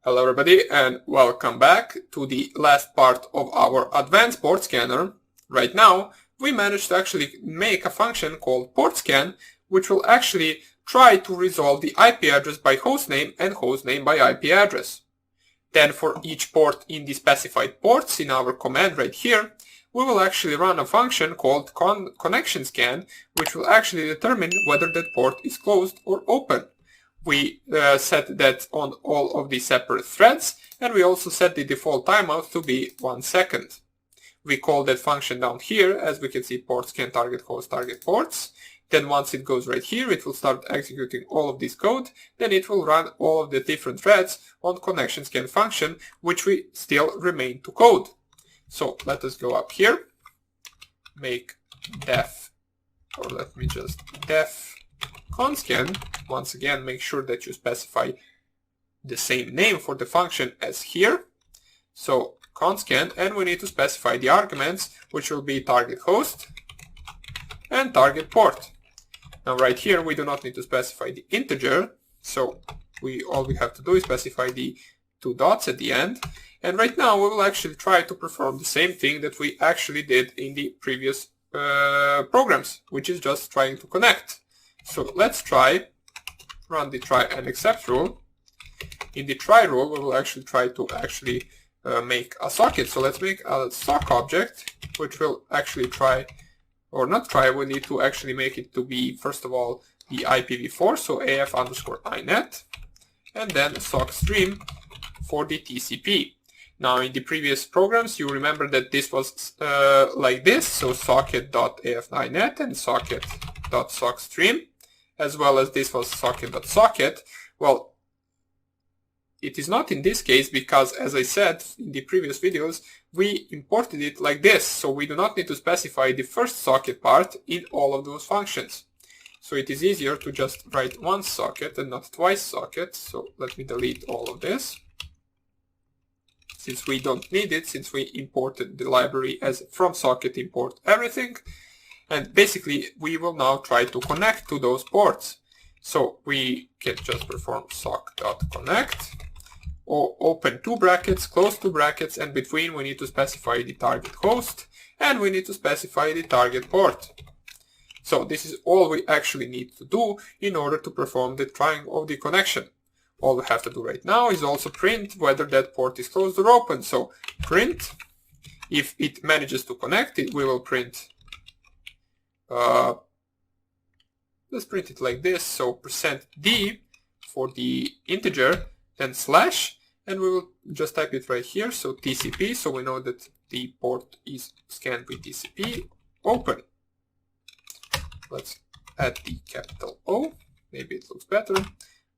Hello everybody and welcome back to the last part of our advanced port scanner. Right now we managed to actually make a function called port scan, which will actually try to resolve the IP address by hostname and hostname by IP address. Then for each port in the specified ports in our command right here, we will actually run a function called connection scan, which will actually determine whether that port is closed or open. We set that on all of the separate threads, and we also set the default timeout to be 1 second. We call that function down here, as we can see, port scan target host target ports. Then once it goes right here, it will start executing all of this code. Then it will run all of the different threads on connection scan function, which we still remain to code. So let us go up here, make def, or let me just def conscan. Once again, make sure that you specify the same name for the function as here. So conscan, and we need to specify the arguments, which will be target host and target port. Now right here we do not need to specify the integer, so all we have to do is specify the 2 dots at the end. And right now we will actually try to perform the same thing that we actually did in the previous programs, which is just trying to connect. So let's run the try and except rule. In the try rule, we will actually try to make a socket. So let's make a sock object, which will actually try, or not try, we need to actually make it to be, first of all, the IPv4, so AF_INET, and then sock stream for the TCP. Now in the previous programs, you remember that this was like this, so socket.af9net and socket.sockstream, as well as this was socket.socket. Well, it is not in this case because, as I said in the previous videos, we imported it like this, so we do not need to specify the first socket part in all of those functions. So it is easier to just write one socket and not twice socket. So let me delete all of this, since we don't need it, since we imported the library as from socket import everything. And basically we will now try to connect to those ports. So we can just perform sock.connect, or open 2 brackets, close 2 brackets, and between we need to specify the target host and we need to specify the target port. So this is all we actually need to do in order to perform the trying of the connection. All we have to do right now is also print whether that port is closed or open. So print, if it manages to connect, we will print, let's print it like this, so %d for the integer, then slash, and we will just type it right here, so TCP, so we know that the port is scanned with TCP, open. Let's add the capital O, maybe it looks better.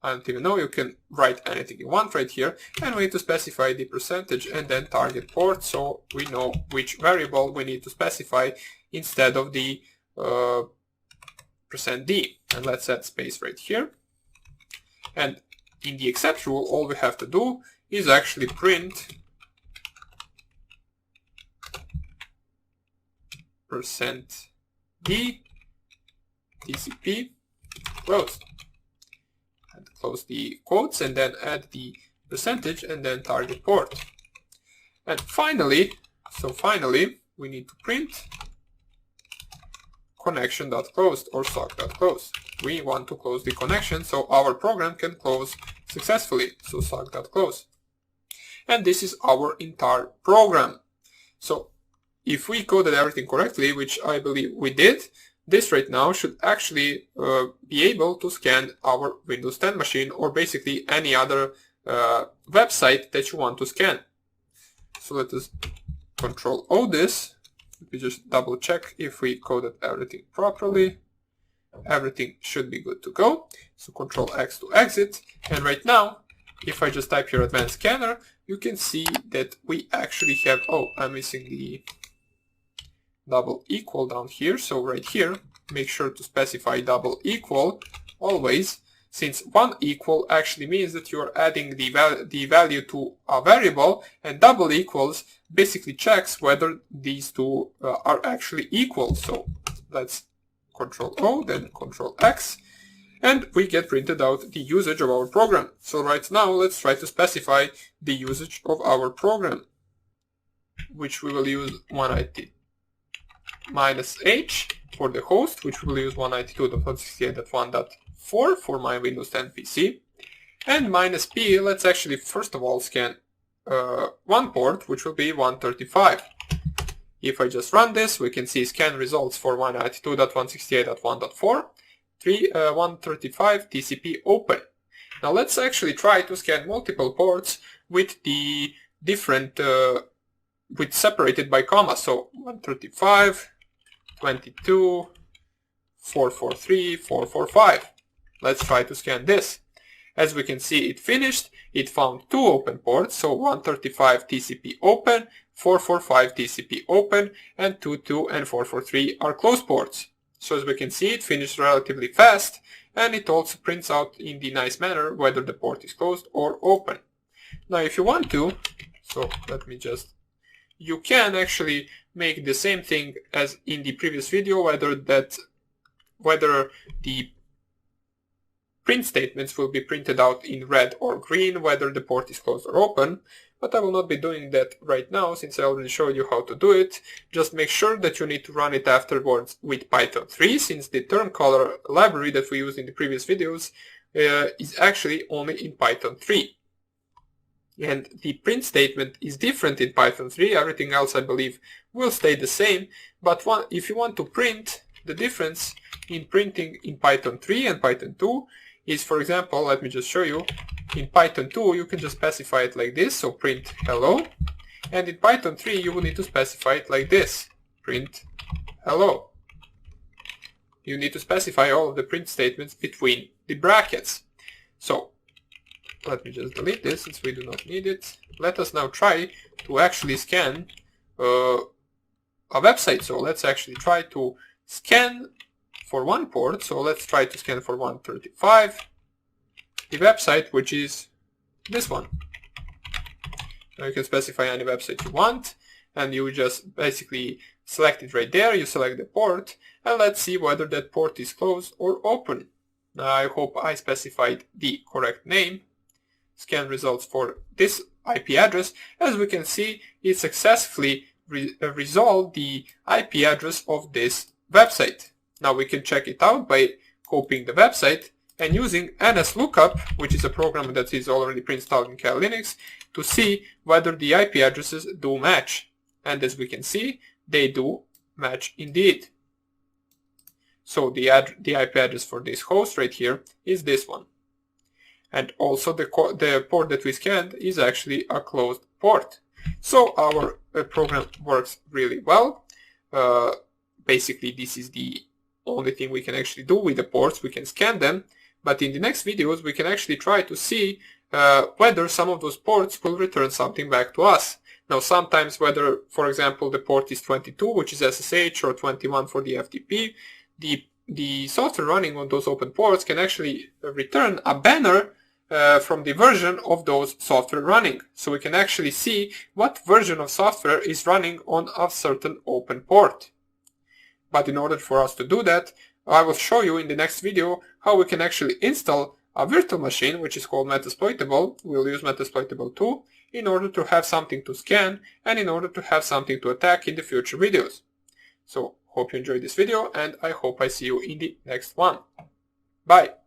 I don't even know, you can write anything you want right here, and we need to specify the percentage and then target port, so we know which variable we need to specify instead of the %d. And let's add space right here. And in the except rule, all we have to do is actually print %d TCP closed. And close the quotes and then add the percentage and then target port. And finally, we need to print connection.closed or sock.close. We want to close the connection so our program can close successfully, so sock.close. And this is our entire program. So if we coded everything correctly, which I believe we did, this right now should actually be able to scan our Windows 10 machine or basically any other website that you want to scan. So let us Control O this. We just double check if we coded everything properly. Everything should be good to go. So Control X to exit. And right now, if I just type here advanced scanner, you can see that we actually have, oh, I'm missing the double equal down here. So right here, make sure to specify double equal always, since one equal actually means that you're adding the value to a variable, and double equals basically checks whether these two are actually equal. So let's Control O, then Control X. and we get printed out the usage of our program. So right now let's try to specify the usage of our program, which we will use 192.-h for the host, which we will use 192.168.1.4 for my Windows 10 PC, and -p, let's actually first of all scan one port, which will be 135. If I just run this, we can see scan results for 192.168.1.4, 135 TCP open. Now let's actually try to scan multiple ports with the different, with separated by comma. So 135, 22, 443, 445. Let's try to scan this. As we can see, it finished. It found two open ports, so 135 TCP open, 445 TCP open, and 22 and 443 are closed ports. So as we can see, it finished relatively fast, and it also prints out in the nice manner whether the port is closed or open. Now if you want to, so let me just, you can actually make the same thing as in the previous video, whether the print statements will be printed out in red or green, whether the port is closed or open, but I will not be doing that right now since I already showed you how to do it. Just make sure that you need to run it afterwards with Python 3, since the term color library that we used in the previous videos is actually only in Python 3. And the print statement is different in Python 3, everything else I believe will stay the same, but if you want to print, the difference in printing in Python 3 and Python 2 is, for example, let me just show you. In Python 2 you can just specify it like this, so print hello, and in Python 3 you will need to specify it like this, print hello. You need to specify all of the print statements between the brackets. So let me just delete this since we do not need it. Let us now try to actually scan a website. So let's actually try to scan for one port. So let's try to scan for 135, the website, which is this one. Now you can specify any website you want, and you just basically select it right there. You select the port, and let's see whether that port is closed or open. Now I hope I specified the correct name. Scan results for this IP address. As we can see, it successfully resolved the IP address of this website. Now we can check it out by copying the website and using NSLOOKUP, which is a program that is already pre-installed in Kali Linux, to see whether the IP addresses do match. And as we can see, they do match indeed. So the IP address for this host right here is this one. And also the port that we scanned is actually a closed port. So our program works really well. Basically, this is the only thing we can actually do with the ports. We can scan them, but in the next videos we can actually try to see whether some of those ports will return something back to us. Now sometimes whether, for example, the port is 22, which is SSH, or 21 for the FTP, the software running on those open ports can actually return a banner from the version of those software running. So we can actually see what version of software is running on a certain open port. But in order for us to do that, I will show you in the next video how we can actually install a virtual machine, which is called Metasploitable. We'll use Metasploitable 2 in order to have something to scan and in order to have something to attack in the future videos. So hope you enjoyed this video, and I hope I see you in the next one. Bye!